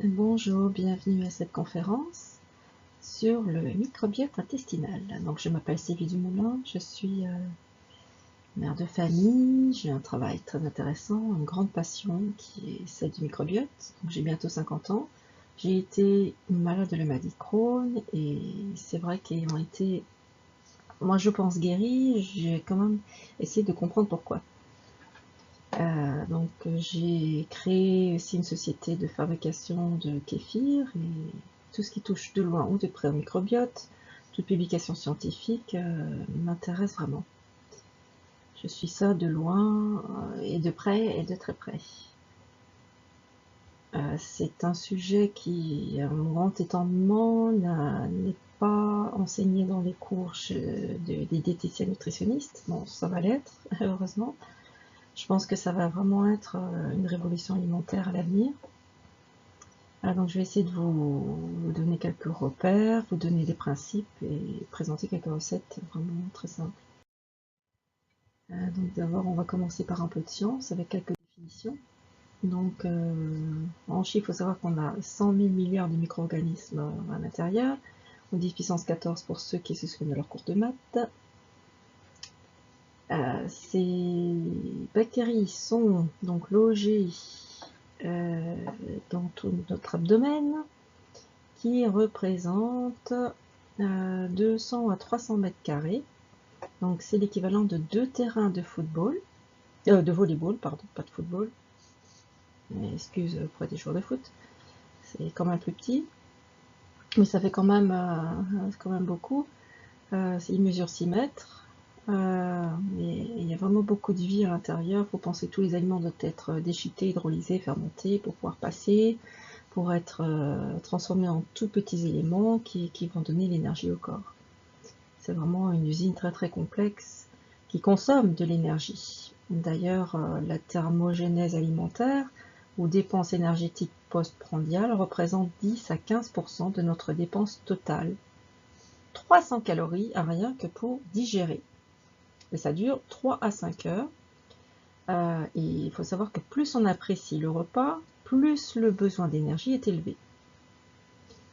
Bonjour, bienvenue à cette conférence sur le microbiote intestinal. Donc, je m'appelle Sylvie Dumoulin, je suis mère de famille, j'ai un travail très intéressant, une grande passion qui est celle du microbiote. J'ai bientôt 50 ans. J'ai été malade de la maladie Crohn et c'est vrai qu'ayant été, moi je pense guérie, j'ai quand même essayé de comprendre pourquoi. Donc j'ai créé aussi une société de fabrication de kéfir et tout ce qui touche de loin ou de près au microbiote, toute publication scientifique m'intéresse vraiment. Je suis ça de loin et de près et de très près. C'est un sujet qui, à mon grand étonnement, n'est pas enseigné dans les cours des diététiciens nutritionnistes. Bon, ça va l'être, heureusement. Je pense que ça va vraiment être une révolution alimentaire à l'avenir. Donc je vais essayer de vous donner quelques repères, vous donner des principes et présenter quelques recettes vraiment très simples. Donc d'abord on va commencer par un peu de science avec quelques définitions. Donc en chiffres, il faut savoir qu'on a 100 000 milliards de micro-organismes à l'intérieur. On dit puissance 14 pour ceux qui se souviennent de leur cours de maths. Ces bactéries sont donc logées dans tout notre abdomen, qui représente 200 à 300 mètres carrés. Donc c'est l'équivalent de 2 terrains de football, de volleyball, pardon, pas de football. Mais excuse pour des joueurs de foot. C'est quand même plus petit, mais ça fait quand même beaucoup. Il mesure 6 mètres. Mais il y a vraiment beaucoup de vie à l'intérieur. Il faut penser que tous les aliments doivent être déchiquetés, hydrolysés, fermentés pour pouvoir passer, pour être transformés en tout petits éléments qui vont donner l'énergie au corps. C'est vraiment une usine très très complexe qui consomme de l'énergie. D'ailleurs, la thermogénèse alimentaire ou dépense énergétique postprandiale représente 10 à 15% de notre dépense totale. 300 calories à rien que pour digérer. Et ça dure 3 à 5 heures. Et il faut savoir que plus on apprécie le repas, plus le besoin d'énergie est élevé.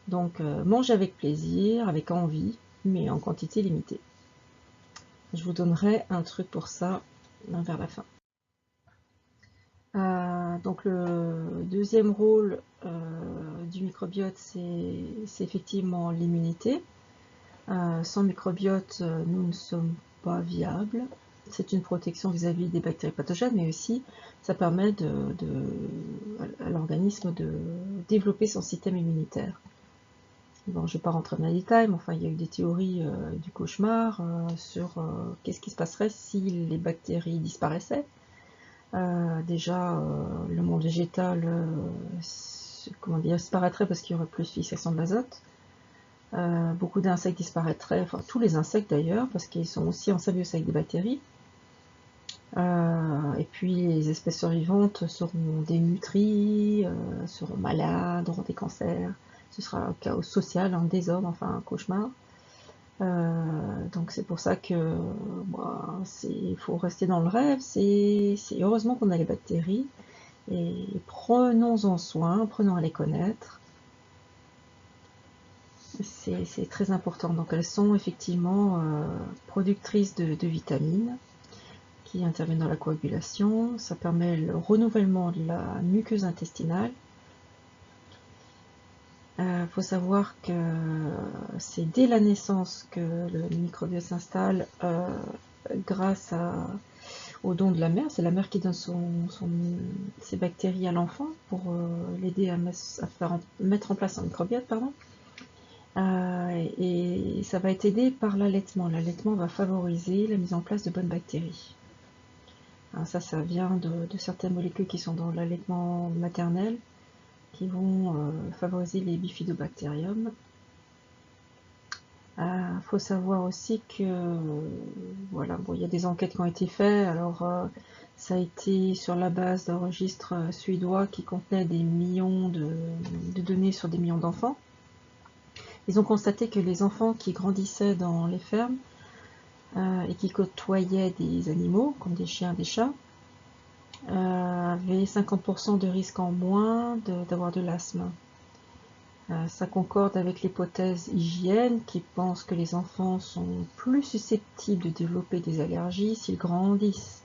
Donc mangez avec plaisir, avec envie, mais en quantité limitée. Je vous donnerai un truc pour ça vers la fin. Donc le deuxième rôle du microbiote, c'est effectivement l'immunité. Sans microbiote, nous ne sommes pas viables. C'est une protection vis-à-vis des bactéries pathogènes, mais aussi ça permet à l'organisme de développer son système immunitaire. Bon, je ne vais pas rentrer dans les détails, mais enfin, il y a eu des théories du cauchemar sur qu'est-ce qui se passerait si les bactéries disparaissaient. Déjà, le monde végétal disparaîtrait parce qu'il y aurait plus de fixation de l'azote. Beaucoup d'insectes disparaîtraient, enfin tous les insectes d'ailleurs, parce qu'ils sont aussi en symbiose avec des bactéries. Et puis les espèces survivantes seront dénutries, seront malades, auront des cancers. Ce sera un chaos social, un désordre, enfin un cauchemar. Donc c'est pour ça que il faut rester dans le rêve. C'est heureusement qu'on a les bactéries et prenons-en soin, apprenons à les connaître. C'est très important. Donc elles sont effectivement productrices de vitamines qui interviennent dans la coagulation. Ça permet le renouvellement de la muqueuse intestinale. Faut savoir que c'est dès la naissance que le microbiote s'installe grâce au don de la mère. C'est la mère qui donne ses bactéries à l'enfant pour l'aider à mettre en place un microbiote. Et ça va être aidé par l'allaitement. L'allaitement va favoriser la mise en place de bonnes bactéries. Alors ça vient de certaines molécules qui sont dans l'allaitement maternel, qui vont favoriser les bifidobactériums. Faut savoir aussi que il y a des enquêtes qui ont été faites. Alors ça a été sur la base d'un registre suédois qui contenait des millions de données sur des millions d'enfants. Ils ont constaté que les enfants qui grandissaient dans les fermes et qui côtoyaient des animaux comme des chiens, des chats, avaient 50% de risque en moins d'avoir de l'asthme. Ça concorde avec l'hypothèse hygiène qui pense que les enfants sont plus susceptibles de développer des allergies s'ils grandissent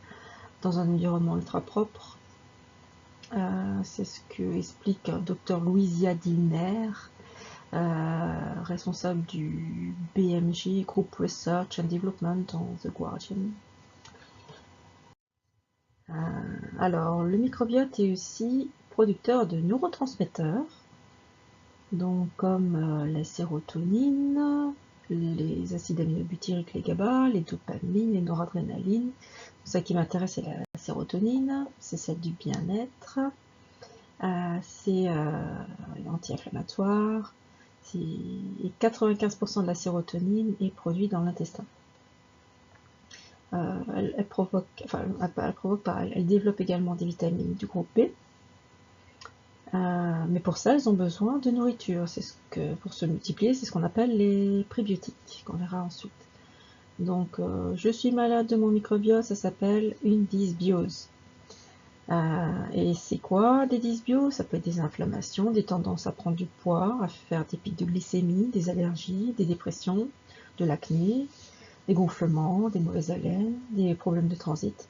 dans un environnement ultra propre. C'est ce que explique Dr Louisia Dillner, responsable du BMG, Group Research and Development dans The Guardian. Alors, le microbiote est aussi producteur de neurotransmetteurs, donc comme la sérotonine, les acides aminobutyriques, les GABA, les dopamines, les noradrénalines. Ça qui m'intéresse, c'est la sérotonine, c'est celle du bien-être, c'est anti-inflammatoire, et 95% de la sérotonine est produite dans l'intestin. Elle développe également des vitamines du groupe B. Mais pour ça, elles ont besoin de nourriture. Pour se multiplier, c'est ce qu'on appelle les prébiotiques, qu'on verra ensuite. Donc, je suis malade de mon microbiote, ça s'appelle une dysbiose. Et c'est quoi des dysbioses? Ça peut être des inflammations, des tendances à prendre du poids, à faire des pics de glycémie, des allergies, des dépressions, de l'acné, des gonflements, des mauvaises haleines, des problèmes de transit.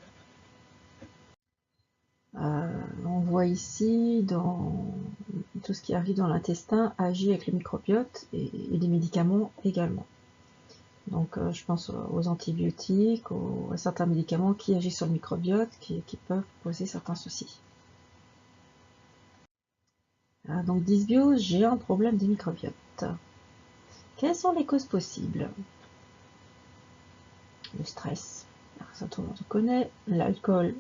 On voit ici dans tout ce qui arrive dans l'intestin agit avec le microbiote et les médicaments également. Donc je pense aux antibiotiques, à certains médicaments qui agissent sur le microbiote, qui peuvent poser certains soucis. Donc dysbiose, j'ai un problème de microbiote. Quelles sont les causes possibles? Le stress, ça tout le monde connaît, l'alcool,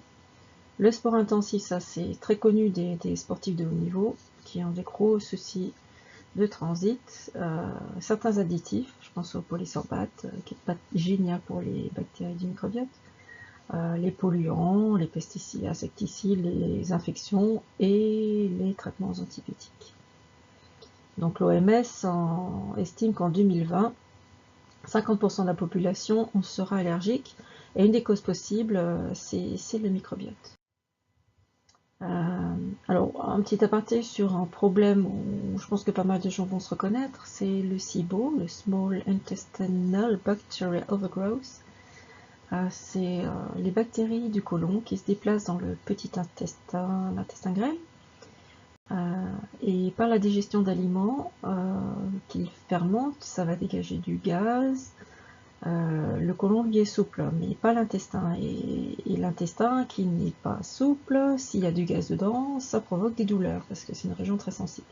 le sport intensif, ça c'est très connu des sportifs de haut niveau, qui ont des gros soucis de transit, certains additifs, je pense au polysorbate, qui n'est pas génial pour les bactéries du microbiote, les polluants, les pesticides, insecticides, les infections et les traitements antibiotiques. Donc l'OMS estime qu'en 2020, 50% de la population en sera allergique, et une des causes possibles, c'est le microbiote. Alors, un petit aparté sur un problème où je pense que pas mal de gens vont se reconnaître, c'est le SIBO, le Small Intestinal Bacterial Overgrowth. C'est les bactéries du côlon qui se déplacent dans le petit intestin, l'intestin grêle, et par la digestion d'aliments qu'ils fermentent, ça va dégager du gaz. Le côlon lui est souple, mais pas l'intestin. Et l'intestin qui n'est pas souple, s'il y a du gaz dedans, ça provoque des douleurs, parce que c'est une région très sensible.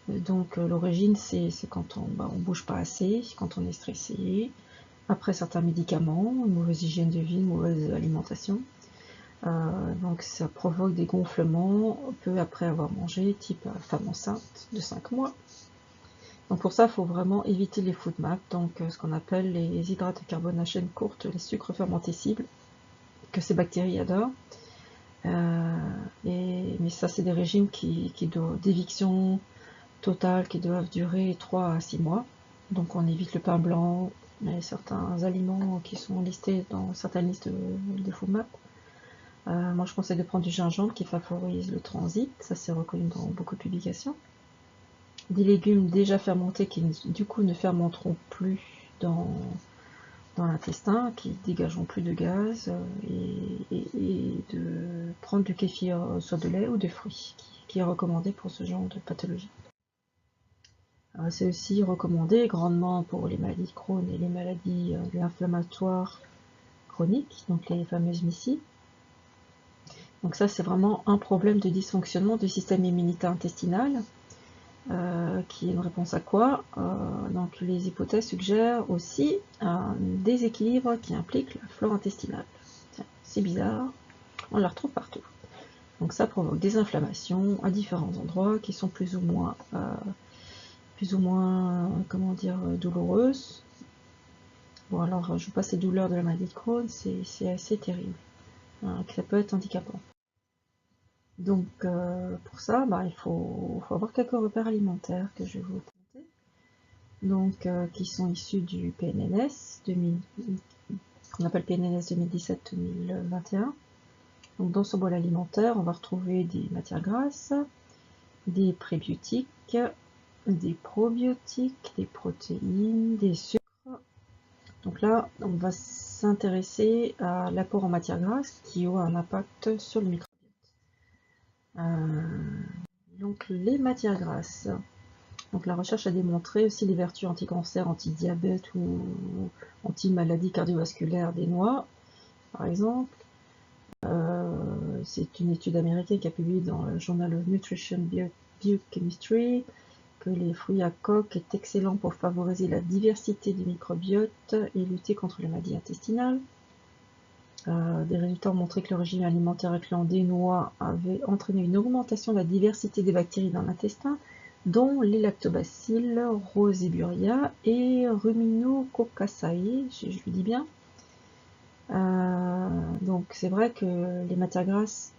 Donc l'origine, c'est quand on bouge pas assez, quand on est stressé, après certains médicaments, une mauvaise hygiène de vie, une mauvaise alimentation. Donc ça provoque des gonflements peu après avoir mangé, type femme enceinte de 5 mois. Donc pour ça, il faut vraiment éviter les FODMAP, donc ce qu'on appelle les hydrates de carbone à chaîne courte, les sucres fermentés cibles, que ces bactéries adorent. Mais ça, c'est des régimes d'éviction totale qui doivent durer 3 à 6 mois. Donc on évite le pain blanc et certains aliments qui sont listés dans certaines listes de FODMAP. Moi, je conseille de prendre du gingembre qui favorise le transit, ça c'est reconnu dans beaucoup de publications. Des légumes déjà fermentés qui du coup ne fermenteront plus dans l'intestin, qui dégageront plus de gaz, et de prendre du kéfir, soit de lait ou de fruits, qui est recommandé pour ce genre de pathologie. C'est aussi recommandé grandement pour les maladies de Crohn et les maladies inflammatoires chroniques, donc les fameuses MICI. Donc ça, c'est vraiment un problème de dysfonctionnement du système immunitaire intestinal, qui est une réponse à quoi? Donc les hypothèses suggèrent aussi un déséquilibre qui implique la flore intestinale. C'est bizarre, on la retrouve partout. Donc ça provoque des inflammations à différents endroits qui sont plus ou moins comment dire, douloureuses. Bon alors je passe les douleurs de la maladie de Crohn, c'est assez terrible, que ça peut être handicapant. Donc pour ça, il faut avoir quelques repères alimentaires que je vais vous présenter. Donc qui sont issus du PNNS qu'on appelle PNNS 2017-2021. Donc dans ce bol alimentaire, on va retrouver des matières grasses, des prébiotiques, des probiotiques, des protéines, des sucres. Donc là, on va s'intéresser à l'apport en matière grasse qui a un impact sur le microbiote. Donc les matières grasses. Donc la recherche a démontré aussi les vertus anti-cancer, anti-diabète ou anti-maladie cardiovasculaire des noix, par exemple. C'est une étude américaine qui a publié dans le Journal of Nutrition Biochemistry que les fruits à coque est excellent pour favoriser la diversité du microbiote et lutter contre les maladies intestinales. Des résultats ont montré que le régime alimentaire incluant des noix avait entraîné une augmentation de la diversité des bactéries dans l'intestin, dont les lactobacilles, Roseburia et Ruminococcaceae, je le dis bien. Donc c'est vrai que les matières grasses,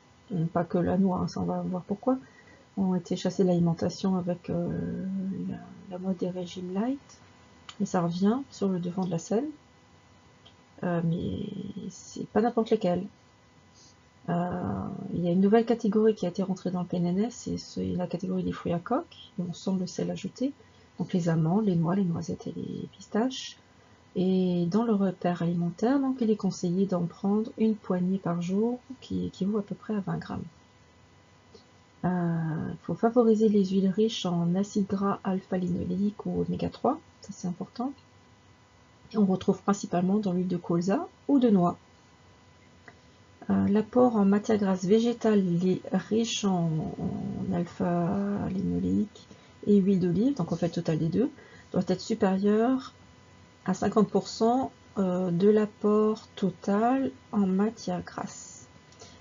pas que la noix, ça on va voir pourquoi, ont été chassées de l'alimentation avec la mode des régimes light, et ça revient sur le devant de la scène, mais c'est pas n'importe lesquels. Il y a une nouvelle catégorie qui a été rentrée dans le PNNS, c'est la catégorie des fruits à coque, on sent le sel ajouté, donc les amandes, les noix, les noisettes et les pistaches. Et dans le repère alimentaire, donc, il est conseillé d'en prendre une poignée par jour, qui équivaut à peu près à 20 grammes. Il faut favoriser les huiles riches en acides gras alpha-linoléiques ou oméga 3, ça c'est important. Et on retrouve principalement dans l'huile de colza ou de noix. L'apport en matière grasse végétale riche en alpha-linoléique et huile d'olive, donc en fait le total des deux, doit être supérieur à 50% de l'apport total en matière grasse.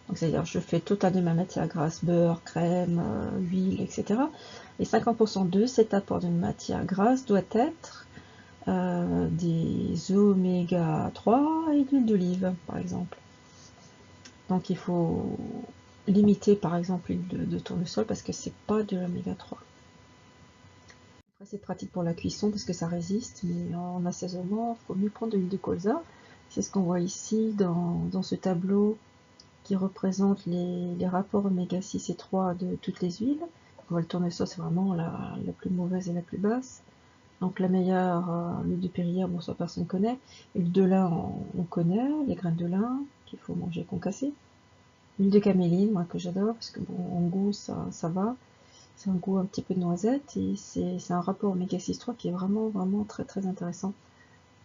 Donc c'est-à-dire je fais total de ma matière grasse, beurre, crème, huile, etc. Et 50% de cet apport de matière grasse doit être des oméga 3 et de l'huile d'olive, par exemple. Donc il faut limiter par exemple l'huile de tournesol parce que c'est pas de l'oméga 3. Après c'est pratique pour la cuisson parce que ça résiste, mais en assaisonnement, il faut mieux prendre de l'huile de colza. C'est ce qu'on voit ici dans ce tableau qui représente les rapports oméga 6 et 3 de toutes les huiles. On voit le tournesol, c'est vraiment la plus mauvaise et la plus basse. Donc la meilleure, l'huile de périère, bon ça personne ne connaît. L'huile de lin, on connaît, les graines de lin qu'il faut manger concassées. L'huile de caméline, moi que j'adore, parce que bon, en goût ça va. C'est un goût un petit peu de noisette et c'est un rapport oméga 6-3 qui est vraiment très très intéressant.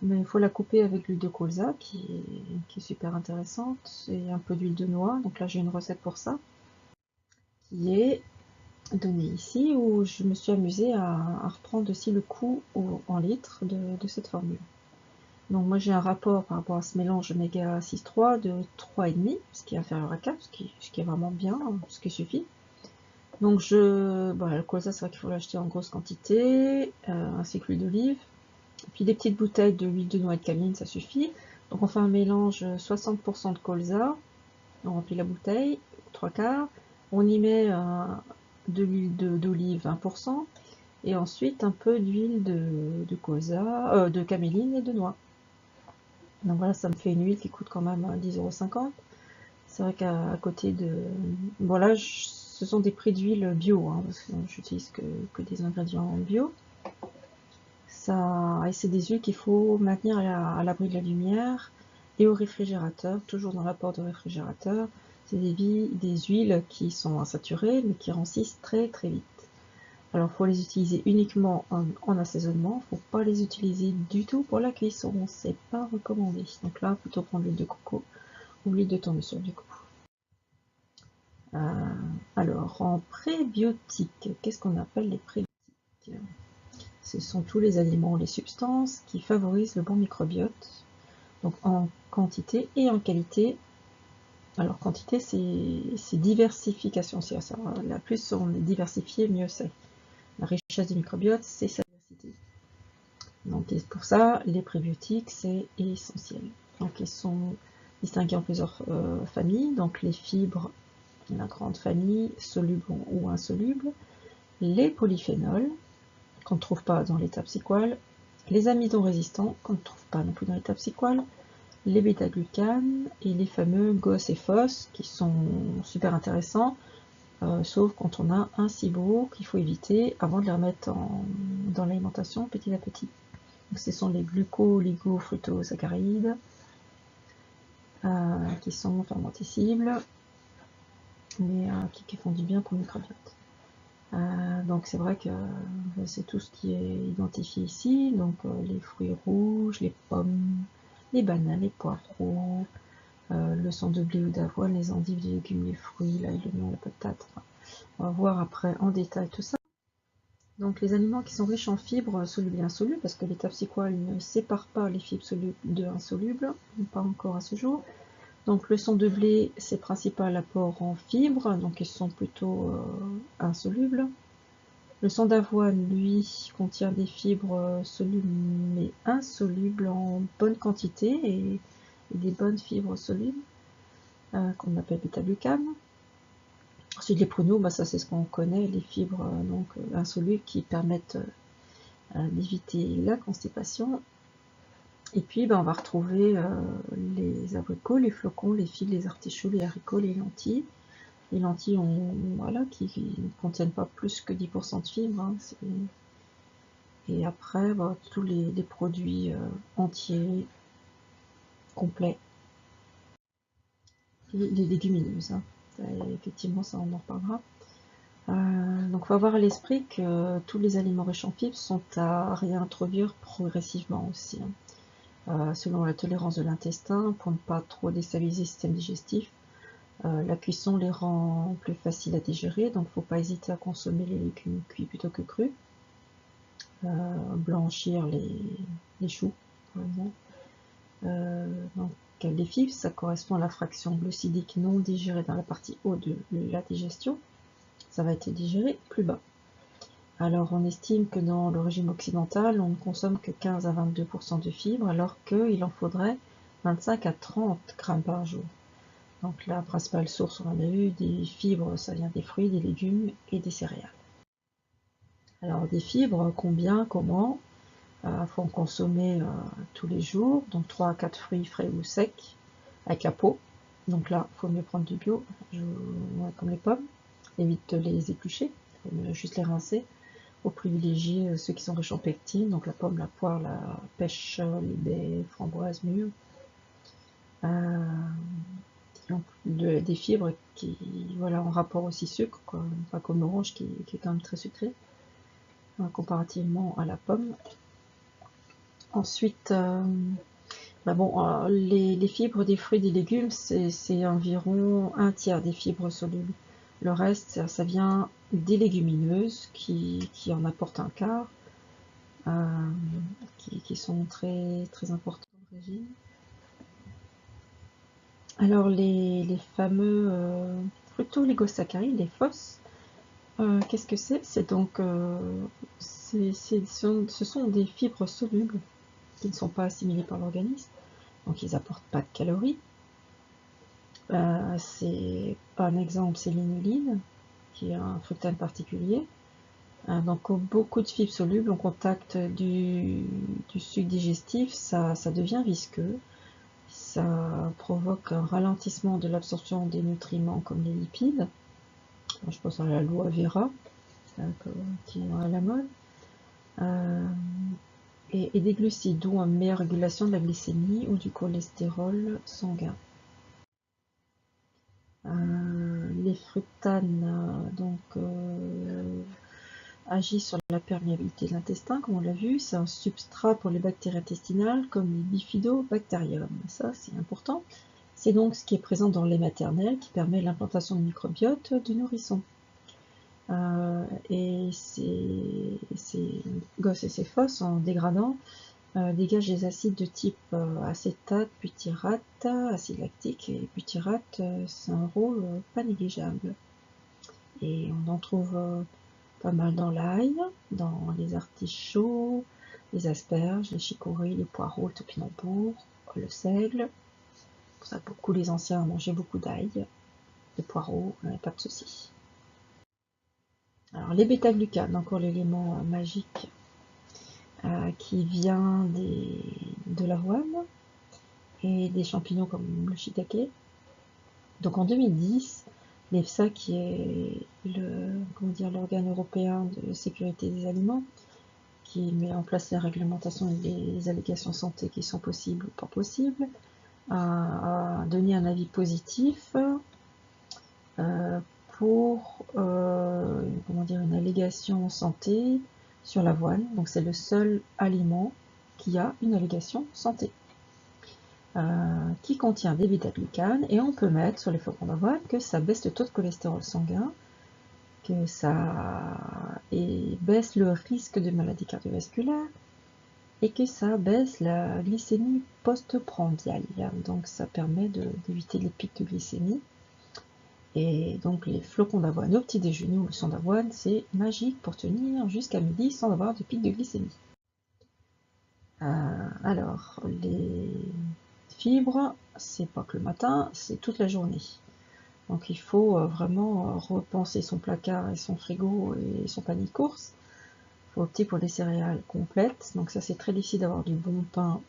Mais il faut la couper avec l'huile de colza qui est super intéressante et un peu d'huile de noix. Donc là j'ai une recette pour ça qui est donnée ici où je me suis amusée à reprendre aussi le coût en litres de cette formule. Donc moi j'ai un rapport par rapport à ce mélange oméga 6-3 de 3,5, ce qui est inférieur à 4, ce qui est vraiment bien, ce qui suffit. Donc le colza c'est vrai qu'il faut l'acheter en grosse quantité, ainsi que l'huile d'olive. Puis des petites bouteilles de l'huile de noix et de cameline, ça suffit. Donc on fait un mélange 60% de colza, on remplit la bouteille, 3 quarts, on y met de l'huile d'olive 20%, et ensuite un peu d'huile de colza, de caméline et de noix. Donc voilà, ça me fait une huile qui coûte quand même 10,50 €. C'est vrai qu'à côté de... Bon là, ce sont des prix d'huile bio, hein, parce que j'utilise que des ingrédients bio. Et c'est des huiles qu'il faut maintenir à l'abri de la lumière et au réfrigérateur, toujours dans l'apport de réfrigérateur. C'est des huiles qui sont insaturées, mais qui rancissent très très vite. Alors il faut les utiliser uniquement en assaisonnement, il ne faut pas les utiliser du tout pour la cuisson, c'est pas recommandé. Donc là, plutôt prendre l'huile de coco ou l'huile de tournesol du coup. Alors, en prébiotiques, qu'est-ce qu'on appelle les prébiotiques? Ce sont tous les aliments, les substances qui favorisent le bon microbiote, donc en quantité et en qualité. Alors, quantité, c'est diversification, c'est ça. La plus on est diversifié, mieux c'est. La richesse du microbiote, c'est sa diversité. Donc, pour ça, les prébiotiques, c'est essentiel. Donc, ils sont distingués en plusieurs familles. Donc, les fibres, la grande famille, solubles ou insolubles, les polyphénols, qu'on ne trouve pas dans l'état psychoal, les amidons résistants, qu'on ne trouve pas non plus dans l'état psychoal, les bêta-glucanes et les fameux GOS et FOS, qui sont super intéressants, sauf quand on a un SIBO qu'il faut éviter avant de les remettre dans l'alimentation petit à petit. Donc, ce sont les gluco-oligo-fructosaccharides qui sont fermentescibles, mais qui font du bien pour le microbiote. Donc c'est vrai que c'est tout ce qui est identifié ici, donc les fruits rouges, les pommes, les bananes, les poireaux, le sang de blé ou d'avoine, les endives, les légumes, les fruits, l'ail, l'oignon, la patate. Enfin, on va voir après en détail tout ça. Donc les aliments qui sont riches en fibres solubles et insolubles, parce que l'étape c'est quoi? Il ne sépare pas les fibres solubles de insolubles, pas encore à ce jour. Donc le sang de blé, c'est principal apport en fibres, donc ils sont plutôt insolubles. Le sang d'avoine, lui, contient des fibres solubles mais insolubles en bonne quantité et des bonnes fibres solubles qu'on appelle bêta-glucane. Ensuite, les pruneaux, bah, ça c'est ce qu'on connaît, les fibres donc insolubles qui permettent d'éviter la constipation. Et puis, bah, on va retrouver les abricots, les flocons, les figues, les artichauts, les haricots, les lentilles. Les lentilles voilà, qui ne contiennent pas plus que 10% de fibres. Hein, et après, bah, tous les produits entiers, complets. Les légumineuses. Hein. Effectivement, ça on en reparlera. Donc, il faut avoir à l'esprit que tous les aliments riches en fibres sont à réintroduire progressivement aussi. Hein. Selon la tolérance de l'intestin, pour ne pas trop déstabiliser le système digestif. La cuisson les rend plus faciles à digérer, donc il ne faut pas hésiter à consommer les légumes cuits plutôt que crus. Blanchir les choux, par exemple. Donc, les fibres, ça correspond à la fraction glucidique non digérée dans la partie haute de la digestion. Ça va être digéré plus bas. Alors, on estime que dans le régime occidental, on ne consomme que 15 à 22% de fibres, alors qu'il en faudrait 25 à 30 grammes par jour. Donc la principale source, on en a vu, des fibres, ça vient des fruits, des légumes et des céréales. Alors des fibres, combien, comment? Faut en consommer tous les jours, donc 3 à 4 fruits frais ou secs, avec la peau. Donc là, il faut mieux prendre du bio, comme les pommes. Évite de les éplucher, il faut juste les rincer. Faut privilégier ceux qui sont riches en pectine, donc la pomme, la poire, la pêche, les baies, framboises, mûres. Des fibres qui, voilà, en rapport aussi sucre, quoi. Pas comme l'orange qui est quand même très sucré, comparativement à la pomme. Ensuite, bah bon, les fibres des fruits et des légumes, c'est environ un tiers des fibres solubles. Le reste, ça vient des légumineuses qui en apportent un quart, qui sont très, très importantes au régime. Alors les fameux fructo-oligosaccharides, les FOS, qu'est-ce que c'est? C'est donc ce sont des fibres solubles qui ne sont pas assimilées par l'organisme, donc ils n'apportent pas de calories. C'est un exemple, c'est l'inuline, qui est un fructane particulier. Donc beaucoup de fibres solubles au contact du sucre digestif, ça devient visqueux. Ça provoque un ralentissement de l'absorption des nutriments comme les lipides. Je pense à l'aloe vera, qui est à la mode. Et des glucides, d'où une meilleure régulation de la glycémie ou du cholestérol sanguin. Les fructanes agissent sur la perméabilité de l'intestin, comme on l'a vu. C'est un substrat pour les bactéries intestinales, comme les bifidobacterium. Ça, c'est important. C'est donc ce qui est présent dans le lait maternel qui permet l'implantation de microbiote du nourrisson. Et ces gosses et ces fosses, en dégradant, dégagent des acides de type acétate, butyrate, acide lactique, et butyrate, c'est un rôle pas négligeable. Et on en trouve pas mal dans l'ail, dans les artichauts, les asperges, les chicorées, les poireaux, le topinambour, le seigle. Pour ça, beaucoup les anciens mangeaient beaucoup d'ail, de poireaux, pas de soucis. Alors les bêta-glucanes, encore l'élément magique qui vient de l'avoine et des champignons comme le shiitake. Donc en 2010, l'EFSA, qui est l'organe européen de sécurité des aliments, qui met en place les réglementations et les allégations santé qui sont possibles ou pas possibles, a donné un avis positif pour une allégation santé sur l'avoine. Donc c'est le seul aliment qui a une allégation santé, qui contient des bêta-glucanes, et on peut mettre sur les flocons d'avoine que ça baisse le taux de cholestérol sanguin, que ça baisse le risque de maladie cardiovasculaire, et que ça baisse la glycémie post-prandiale. Donc ça permet d'éviter les pics de glycémie. Et donc les flocons d'avoine au petit déjeuner ou le sang d'avoine, c'est magique pour tenir jusqu'à midi sans avoir de pic de glycémie. Alors, les fibres, c'est pas que le matin, c'est toute la journée. Donc il faut vraiment repenser son placard et son frigo et son panier de courses. Il faut opter pour des céréales complètes. Donc ça, c'est très difficile d'avoir du bon pain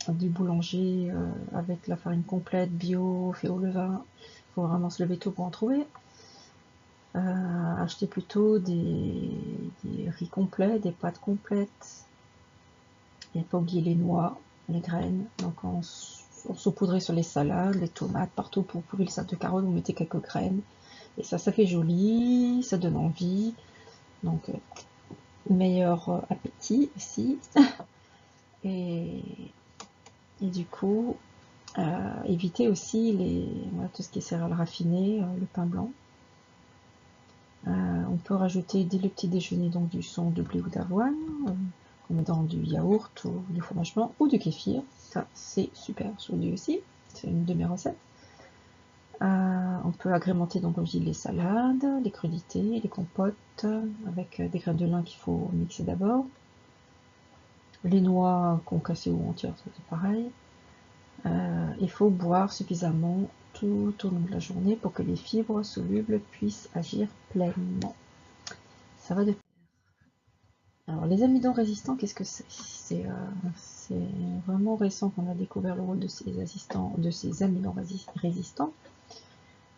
du boulanger avec la farine complète, bio, fait au levain. Il faut vraiment se lever tôt pour en trouver. Acheter plutôt des riz complets, des pâtes complètes. Et pas oublier les noix, les graines. Donc on saupoudrait sur les salades, les tomates, partout. Pour couper le sac de carottes, vous mettez quelques graines. Et ça fait joli, ça donne envie. Donc meilleur appétit aussi. Et du coup, éviter aussi tout ce qui est céréales raffinées, le pain blanc. On peut rajouter dès le petit déjeuner donc du son de blé ou d'avoine, qu'on met dans du yaourt ou du fromage blanc ou du kéfir. Ça, c'est super, je vous dis aussi, c'est une de mes recettes. On peut agrémenter donc, comme je dis, les salades, les crudités, les compotes, avec des graines de lin qu'il faut mixer d'abord. Les noix concassées ou entières, c'est pareil. Il faut boire suffisamment tout au long de la journée pour que les fibres solubles puissent agir pleinement. Ça va de pair. Alors les amidons résistants, qu'est-ce que c'est? C'est vraiment récent qu'on a découvert le rôle de ces amidons résistants.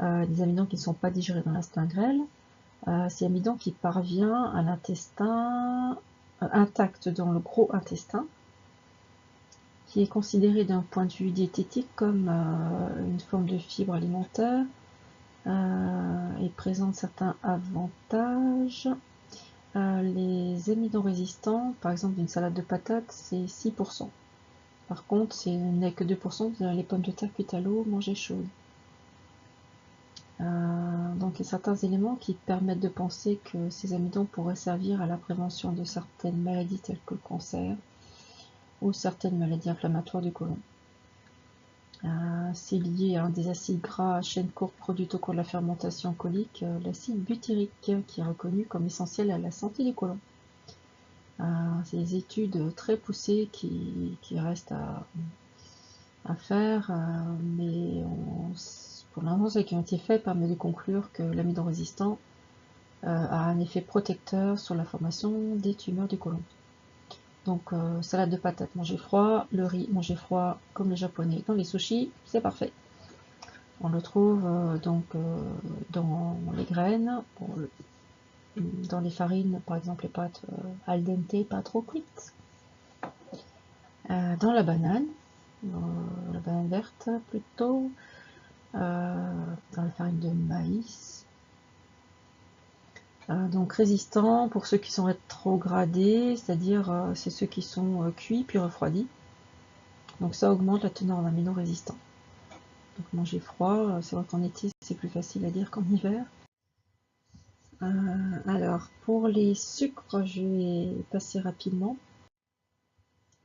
Des amidons qui ne sont pas digérés dans l'instinct grêle. C'est amidon qui parvient à l'intestin intact dans le gros intestin, qui est considéré d'un point de vue diététique comme une forme de fibre alimentaire et présente certains avantages. Les amidons résistants, par exemple d'une salade de patates, c'est 6%. Par contre, ce n'est que 2% dans les pommes de terre cuites à l'eau mangées chaudes. Donc il y a certains éléments qui permettent de penser que ces amidons pourraient servir à la prévention de certaines maladies telles que le cancer ou certaines maladies inflammatoires du côlon. C'est lié à un des acides gras à chaîne courte produits au cours de la fermentation colique, l'acide butyrique, qui est reconnu comme essentiel à la santé du côlon. C'est des études très poussées qui restent à faire, mais pour l'instant, ce qui a été fait permet de conclure que l'amidon résistant a un effet protecteur sur la formation des tumeurs du côlon. Donc salade de patates, manger froid, le riz, manger froid, comme les japonais dans les sushis, c'est parfait. On le trouve dans les graines, dans les farines, par exemple les pâtes al dente, pas trop cuites. Dans la banane verte plutôt, dans la farine de maïs. Donc résistants pour ceux qui sont rétrogradés, c'est-à-dire c'est ceux qui sont cuits puis refroidis. Donc ça augmente la teneur en amidons résistants. Donc manger froid, c'est vrai qu'en été c'est plus facile à dire qu'en hiver. Alors pour les sucres, je vais passer rapidement.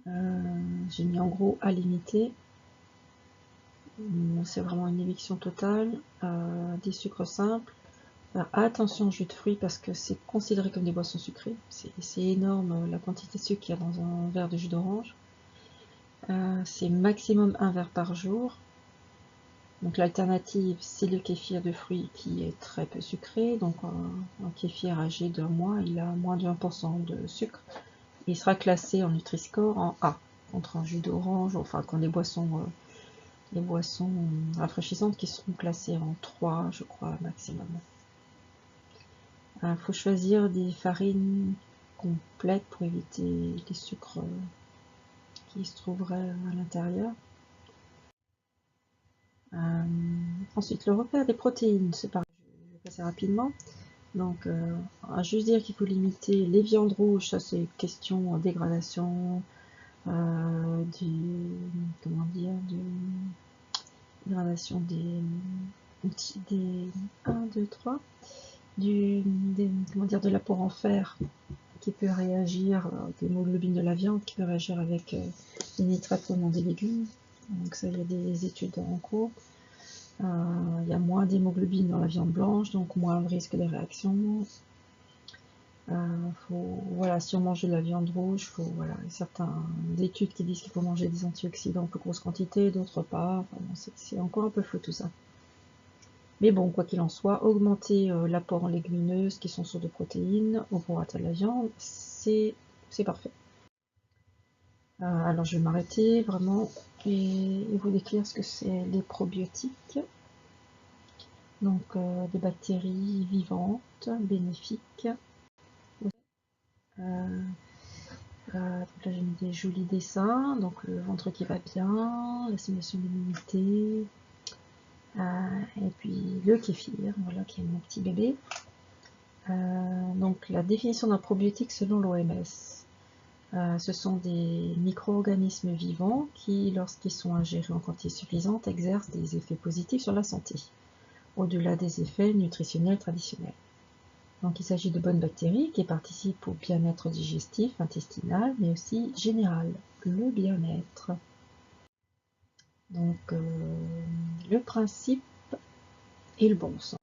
J'ai mis en gros à limiter. C'est vraiment une éviction totale. Des sucres simples. Alors, attention au jus de fruits parce que c'est considéré comme des boissons sucrées. C'est énorme la quantité de sucre qu'il y a dans un verre de jus d'orange. C'est maximum 1 verre par jour. Donc l'alternative, c'est le kéfir de fruits qui est très peu sucré. Donc un kéfir âgé d'1 mois, il a moins de 1% de sucre. Il sera classé en Nutri-Score en A, contre un jus d'orange, enfin contre des boissons les boissons rafraîchissantes qui seront classées en 3, je crois, maximum. Il faut choisir des farines complètes pour éviter les sucres qui se trouveraient à l'intérieur. Ensuite, le repère des protéines, c'est pareil, je vais passer rapidement. Donc, à juste dire qu'il faut limiter les viandes rouges, ça c'est question dégradation, comment dire, dégradation des 1, 2, 3, comment dire, de l'apport en fer qui peut réagir, l'hémoglobine de la viande qui peut réagir avec les nitrates venant des légumes. Donc ça, il y a des études en cours. Il y a moins d'hémoglobine dans la viande blanche, donc moins de risque de réaction. Voilà, si on mange de la viande rouge, voilà, il y a certaines études qui disent qu'il faut manger des antioxydants en plus grosse quantité, d'autres pas. Enfin, bon, c'est encore un peu flou tout ça. Mais bon, quoi qu'il en soit, augmenter l'apport en légumineuses qui sont sources de protéines au prorata de la viande, c'est parfait. Alors je vais m'arrêter vraiment et vous décrire ce que c'est les probiotiques. Donc des bactéries vivantes, bénéfiques. Donc là j'ai mis des jolis dessins, donc le ventre qui va bien, la stimulation de l'immunité, et puis le kéfir, voilà qui est mon petit bébé. Donc la définition d'un probiotique selon l'OMS. Ce sont des micro-organismes vivants qui, lorsqu'ils sont ingérés en quantité suffisante, exercent des effets positifs sur la santé, au-delà des effets nutritionnels traditionnels. Donc il s'agit de bonnes bactéries qui participent au bien-être digestif, intestinal, mais aussi général, le bien-être. Donc le principe et le bon sens.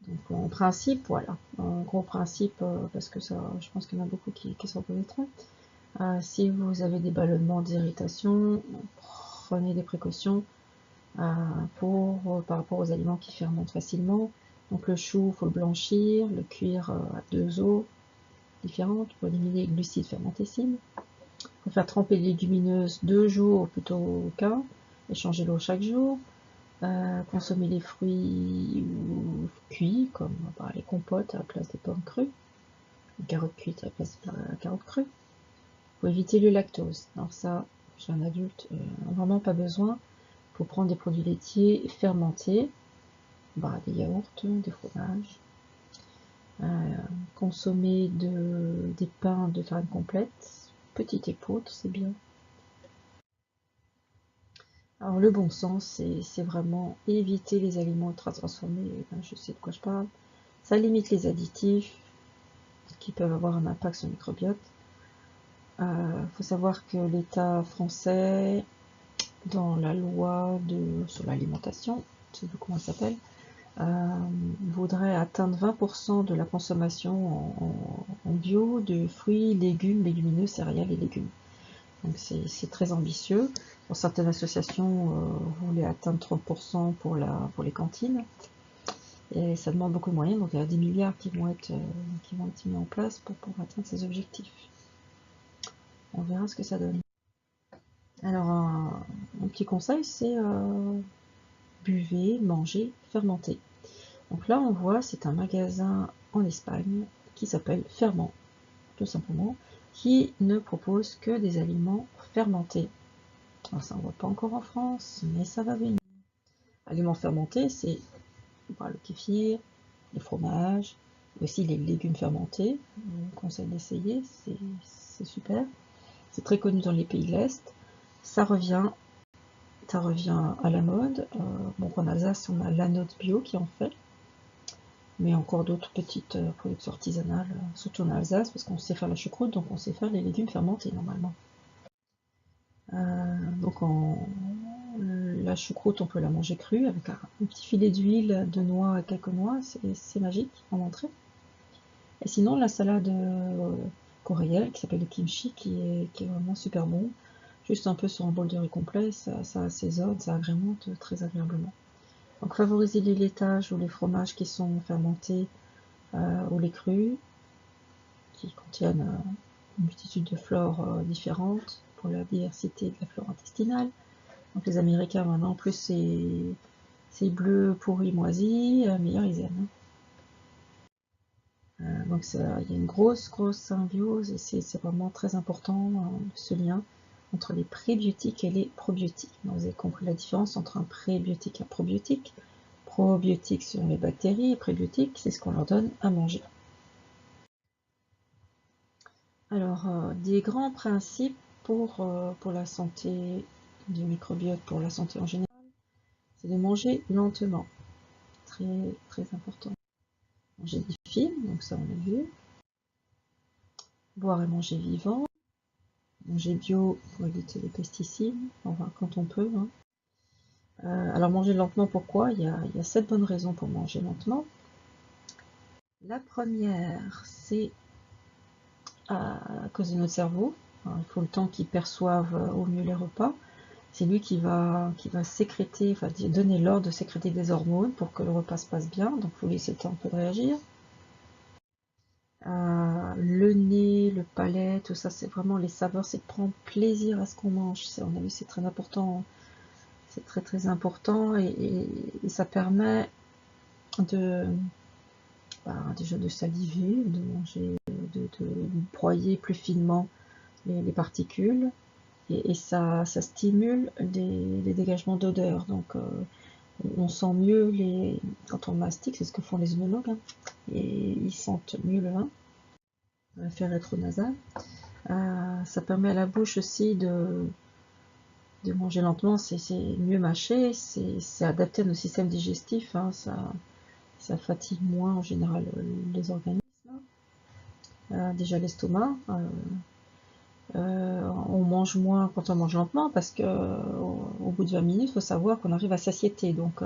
Donc en principe, voilà, un gros principe, parce que ça, je pense qu'il y en a beaucoup qui s'en connaîtront. Si vous avez des ballonnements, des irritations, prenez des précautions par rapport aux aliments qui fermentent facilement. Donc le chou, il faut le blanchir, le cuire à 2 eaux différentes pour éliminer les glucides fermentescibles. Il faut faire tremper les légumineuses 2 jours plutôt qu'un, et changer l'eau chaque jour. Consommer les fruits cuits, comme les compotes à la place des pommes crues, les carottes cuites à la place de la carotte crue. Il faut éviter le lactose. Alors ça, chez un adulte, vraiment pas besoin. Il faut prendre des produits laitiers fermentés, des yaourts, des fromages. Consommer des pains de farine complète, petite épeautre, c'est bien. Alors le bon sens, c'est vraiment éviter les aliments ultra transformés, je sais de quoi je parle. Ça limite les additifs qui peuvent avoir un impact sur le microbiote. Faut savoir que l'État français, dans la loi sur l'alimentation, je sais plus comment ça s'appelle, voudrait atteindre 20% de la consommation en bio de fruits, légumes, légumineux, céréales et légumes. Donc c'est très ambitieux. Pour certaines associations, voulaient atteindre 30% pour les cantines. Et ça demande beaucoup de moyens, donc il y a des milliards qui vont être mis en place pour atteindre ces objectifs. On verra ce que ça donne. Alors un petit conseil, c'est buvez, mangez, fermentez. Donc là on voit, c'est un magasin en Espagne qui s'appelle Ferment, tout simplement, qui ne propose que des aliments fermentés. Alors ça on voit pas encore en France, mais ça va venir. Aliments fermentés, c'est le kéfir, les fromages, aussi les légumes fermentés. Je vous conseille d'essayer, c'est super. C'est très connu dans les pays de l'Est. Ça revient à la mode. Donc en Alsace, on a la note bio qui en fait, mais encore d'autres petites productions artisanales, surtout en Alsace, parce qu'on sait faire la choucroute, donc on sait faire les légumes fermentés normalement. Donc la choucroute, on peut la manger crue avec un petit filet d'huile, de noix, quelques noix, c'est magique en entrée. Et sinon, la salade coréenne qui s'appelle le kimchi, qui est vraiment super bon. Juste un peu sur un bol de riz complet, ça assaisonne, ça agrémente très agréablement. Donc favoriser les laitages ou les fromages qui sont fermentés ou les crus, qui contiennent une multitude de flores différentes pour la diversité de la flore intestinale. Donc les Américains maintenant, plus c'est bleu pourri moisi, meilleur ils aiment. Donc il y a une grosse symbiose et c'est vraiment très important ce lien entre les prébiotiques et les probiotiques. Donc, vous avez compris la différence entre un prébiotique et un probiotique. Probiotiques sont les bactéries et prébiotiques c'est ce qu'on leur donne à manger. Alors des grands principes pour la santé du microbiote, pour la santé en général, c'est de manger lentement, très important. Manger des fibres, donc ça on a vu. Boire et manger vivant. Manger bio pour éviter les pesticides, enfin quand on peut. Hein. Alors manger lentement, pourquoi il y a 7 bonnes raisons pour manger lentement. La première, c'est à cause de notre cerveau. Alors, il faut le temps qu'il perçoive au mieux les repas. C'est lui qui va sécréter, enfin donner l'ordre de sécréter des hormones pour que le repas se passe bien. Donc il faut laisser le temps un peu de réagir. Le nez, le palais, tout ça, c'est vraiment les saveurs, c'est de prendre plaisir à ce qu'on mange. On a vu, c'est très important, c'est très important et ça permet de déjà de saliver, de manger, de broyer plus finement les particules et ça stimule les dégagements d'odeur. Donc on sent mieux quand on mastique, c'est ce que font les œnologues, hein, et ils sentent mieux le vin, l'effet rétronasal. Ça permet à la bouche aussi de manger lentement, c'est mieux mâcher, c'est adapté à nos systèmes digestifs, hein, ça fatigue moins en général les organismes. Déjà l'estomac, on mange moins quand on mange lentement parce que au bout de 20 minutes, il faut savoir qu'on arrive à satiété, donc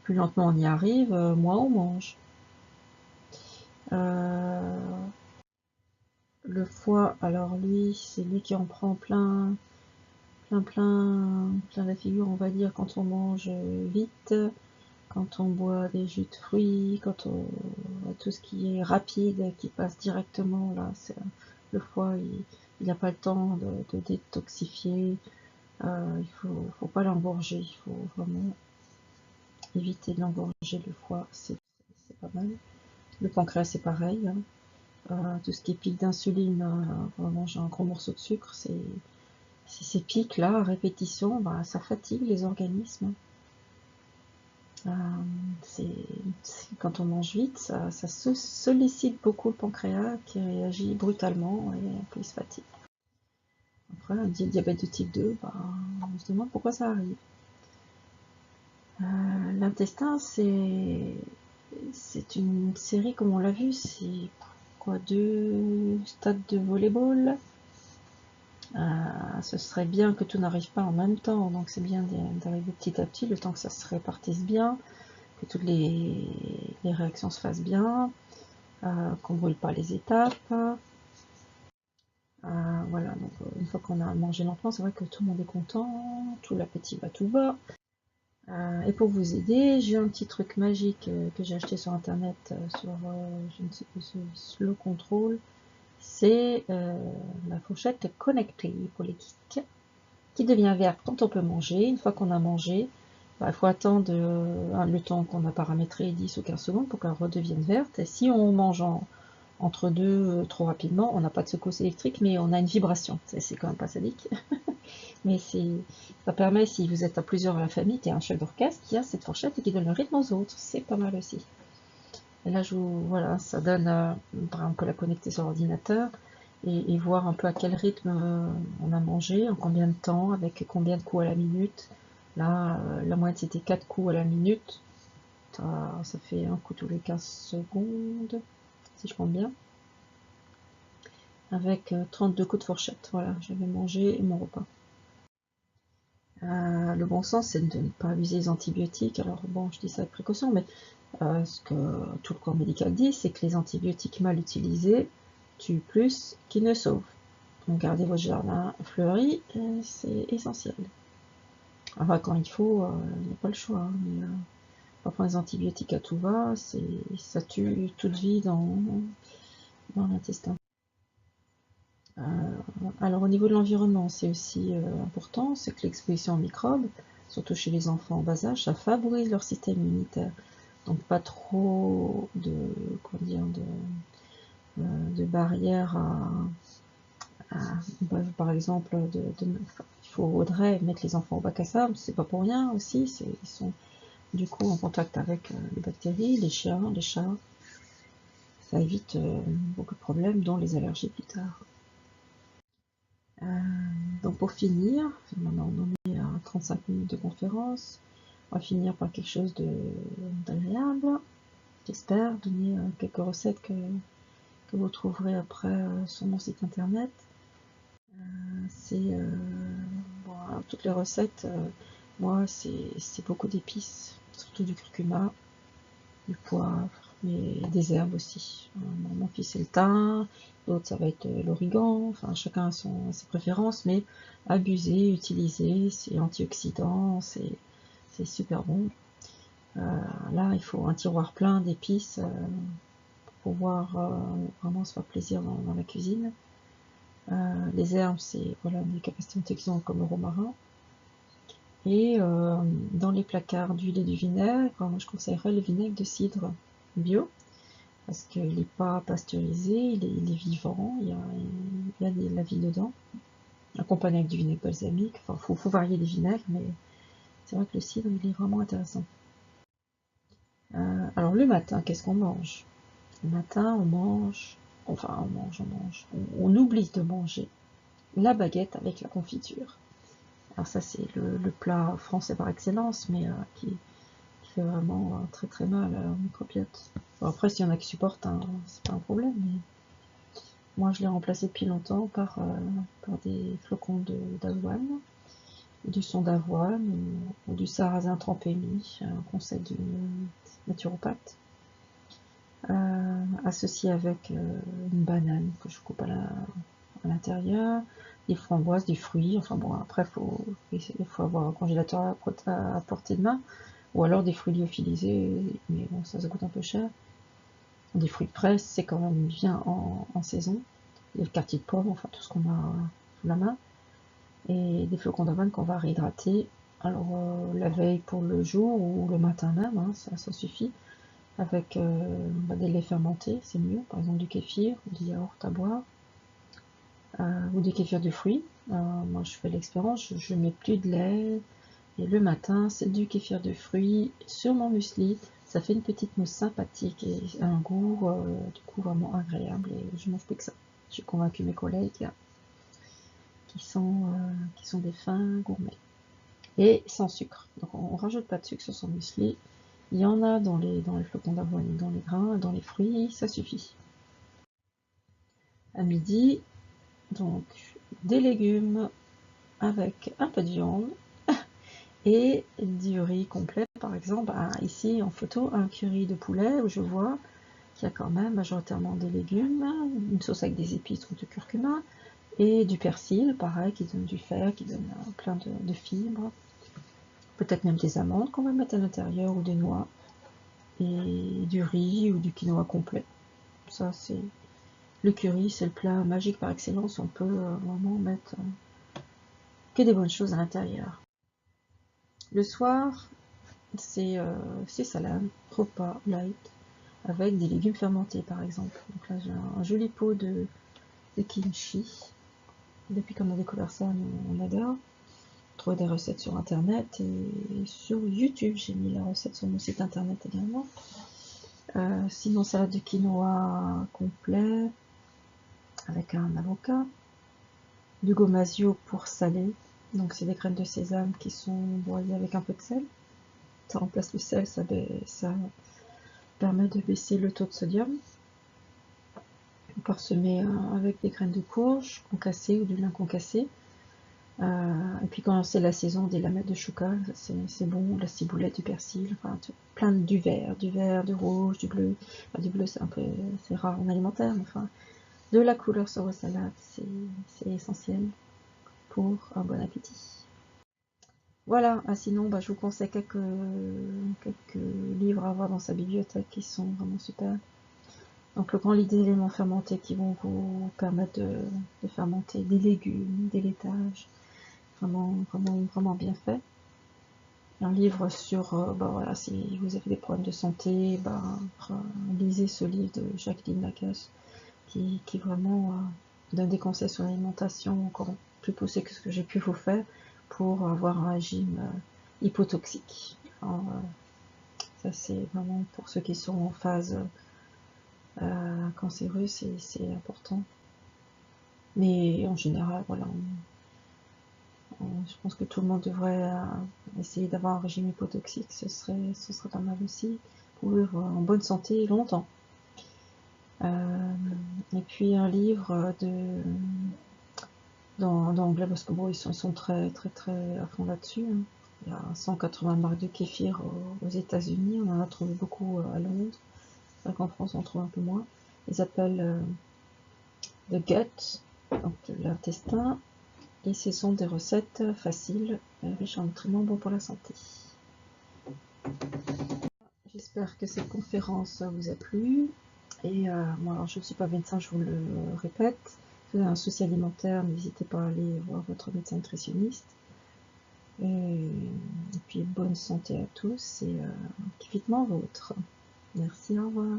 plus lentement on y arrive, moins on mange. Le foie, alors lui, c'est lui qui en prend plein la figure, on va dire, quand on mange vite, quand on boit des jus de fruits, quand on tout ce qui est rapide, qui passe directement là, le foie, il n'a pas le temps de détoxifier. Il faut pas l'engorger, il faut vraiment éviter de l'engorger le foie, c'est pas mal. Le pancréas c'est pareil, hein. Tout ce qui est pic d'insuline, on va manger un gros morceau de sucre, ces pics là à répétition, ça fatigue les organismes. Quand on mange vite, ça sollicite beaucoup le pancréas qui réagit brutalement et puis il se fatigue. Après, un diabète de type 2, on se demande pourquoi ça arrive. L'intestin, c'est une série, comme on l'a vu, c'est quoi, 2 stades de volleyball. Ce serait bien que tout n'arrive pas en même temps, donc c'est bien d'arriver petit à petit, le temps que ça se répartisse bien, que toutes les réactions se fassent bien, qu'on ne brûle pas les étapes. Voilà, donc une fois qu'on a mangé lentement, c'est vrai que tout le monde est content, tout l'appétit va tout bas. Et pour vous aider, j'ai un petit truc magique que j'ai acheté sur internet, sur je ne sais plus, Slow Control. C'est la fourchette connectée pour les geeks, qui devient verte quand on peut manger. Une fois qu'on a mangé, il faut attendre le temps qu'on a paramétré, 10 ou 15 secondes, pour qu'elle redevienne verte. Et si on mange entre deux trop rapidement, on n'a pas de secousse électrique, mais on a une vibration. C'est quand même pas sadique. Mais ça permet, si vous êtes à plusieurs à la famille, qu'il y a un chef d'orchestre qui a cette fourchette et qui donne le rythme aux autres. C'est pas mal aussi. Et là, voilà, ça donne, par exemple, la connecter sur l'ordinateur et voir un peu à quel rythme on a mangé, en combien de temps, avec combien de coups à la minute. Là, la moyenne c'était 4 coups à la minute. Ça fait un coup tous les 15 secondes, si je compte bien. Avec 32 coups de fourchette. Voilà, j'avais mangé mon repas. Le bon sens, c'est de ne pas abuser des antibiotiques. Alors bon, je dis ça avec précaution, mais ce que tout le corps médical dit, c'est que les antibiotiques mal utilisés tuent plus qu'ils ne sauvent. Donc gardez votre jardin fleuri, c'est essentiel. Enfin, quand il faut, il n'y a pas le choix. Hein, mais, pas prendre les antibiotiques à tout va, ça tue toute vie dans l'intestin. Alors au niveau de l'environnement, c'est aussi important, c'est que l'exposition aux microbes, surtout chez les enfants en bas âge, ça favorise leur système immunitaire. Donc pas trop de, comment dire, de barrières par exemple, il faudrait mettre les enfants au bac à sable, c'est pas pour rien aussi, ils sont du coup en contact avec les bactéries, les chiens, les chats, ça évite beaucoup de problèmes, dont les allergies plus tard. Donc pour finir, maintenant on est à 35 minutes de conférence, on va finir par quelque chose d'agréable. J'espère donner quelques recettes que vous trouverez après sur mon site internet. C'est bon, alors, toutes les recettes, moi c'est beaucoup d'épices, surtout du curcuma, du poivre, mais des herbes aussi. Mon fils c'est le thym, l'autre ça va être l'origan, enfin chacun a ses préférences, mais abuser, utiliser, c'est antioxydant, c'est super bon. Là il faut un tiroir plein d'épices pour pouvoir vraiment se faire plaisir dans la cuisine. Les herbes, c'est voilà, des capacités antioxydantes comme le romarin. Et dans les placards d'huile et du vinaigre, moi je conseillerais le vinaigre de cidre bio, parce qu'il n'est pas pasteurisé, il est vivant, il y a de la vie dedans, accompagné avec du vinaigre balsamique. Enfin, faut varier les vinaigres, mais c'est vrai que le cidre, il est vraiment intéressant. Alors le matin, qu'est-ce qu'on mange? Le matin, on mange, enfin on oublie de manger la baguette avec la confiture. Alors ça c'est le plat français par excellence, mais qui fait vraiment très très mal au microbiote. Bon, après s'il y en a qui supportent, hein, c'est pas un problème, mais moi je l'ai remplacé depuis longtemps par des flocons d'avoine, du son d'avoine ou du sarrasin trempé mis, un conseil d'une naturopathe. Associé avec une banane que je coupe à l'intérieur, des framboises, des fruits, enfin bon, après il faut avoir un congélateur à portée de main, ou alors des fruits lyophilisés, mais bon, ça coûte un peu cher. Des fruits de presse, c'est quand même bien en saison, des quartiers de pomme, enfin tout ce qu'on a sous la main, et des flocons d'avoine qu'on va réhydrater, alors la veille pour le jour, ou le matin même, hein, ça suffit, avec des laits fermentés, c'est mieux, par exemple du kéfir, du yaourt à boire, ou des kéfirs de fruits. Moi je fais l'expérience, je mets plus de lait, et le matin c'est du kéfir de fruits sur mon muesli, ça fait une petite mousse sympathique et un goût du coup vraiment agréable, et je mange plus que ça. J'ai convaincu mes collègues qui sont des fins gourmets. Et sans sucre, donc on rajoute pas de sucre sur son muesli. Il y en a dans les flocons d'avoine, dans les grains, dans les fruits, ça suffit. À midi, donc des légumes avec un peu de viande et du riz complet. Par exemple, ici en photo, un curry de poulet où je vois qu'il y a quand même majoritairement des légumes, une sauce avec des épices ou du curcuma et du persil, pareil, qui donne du fer, qui donne plein de fibres. Peut-être même des amandes qu'on va mettre à l'intérieur ou des noix, et du riz ou du quinoa complet. Ça, c'est le curry, c'est le plat magique par excellence. On peut vraiment mettre que des bonnes choses à l'intérieur. Le soir, c'est salade, repas light, avec des légumes fermentés par exemple. Donc là, j'ai un joli pot de kimchi. Depuis qu'on a découvert ça, on adore. Trouver des recettes sur internet et sur YouTube. J'ai mis la recette sur mon site internet également. Sinon, salade de quinoa complet avec un avocat, du gomasio pour saler, donc c'est des graines de sésame qui sont broyées avec un peu de sel. Ça remplace le sel, ça permet de baisser le taux de sodium. Parsemé avec des graines de courge concassées ou du lin concassé. Et puis quand c'est la saison, des lamelles de chouka, c'est bon, la ciboulette, du persil, enfin plein du vert, du rouge, du bleu. Enfin, du bleu c'est rare en alimentaire, mais enfin de la couleur sur vos salades, c'est essentiel pour un bon appétit. Voilà, sinon je vous conseille quelques livres à avoir dans sa bibliothèque qui sont vraiment super. Donc le grand lit des éléments fermentés qui vont vous permettre de fermenter des légumes, des laitages, vraiment bien fait. Un livre sur, voilà, si vous avez des problèmes de santé, lisez ce livre de Jacqueline Lacasse qui vraiment donne des conseils sur l'alimentation encore plus poussés que ce que j'ai pu vous faire pour avoir un régime hypotoxique. Alors, ça c'est vraiment pour ceux qui sont en phase cancéreuse, c'est important. Mais en général, voilà, je pense que tout le monde devrait essayer d'avoir un régime hypotoxique, ce serait pas mal aussi, pour vivre en bonne santé longtemps. Et puis un livre d'anglais, parce que bon, ils sont très à fond là-dessus. Hein. Il y a 180 marques de kéfir aux États-Unis, on en a trouvé beaucoup à Londres, c'est vrai qu'en France on en trouve un peu moins. Ils s'appellent The Gut, donc l'intestin, et ce sont des recettes faciles, riches en nutriments, bons pour la santé. J'espère que cette conférence vous a plu. Et moi, alors, je ne suis pas médecin, je vous le répète. Si vous avez un souci alimentaire, n'hésitez pas à aller voir votre médecin nutritionniste. Et puis bonne santé à tous et vivement vôtre. Merci, au revoir.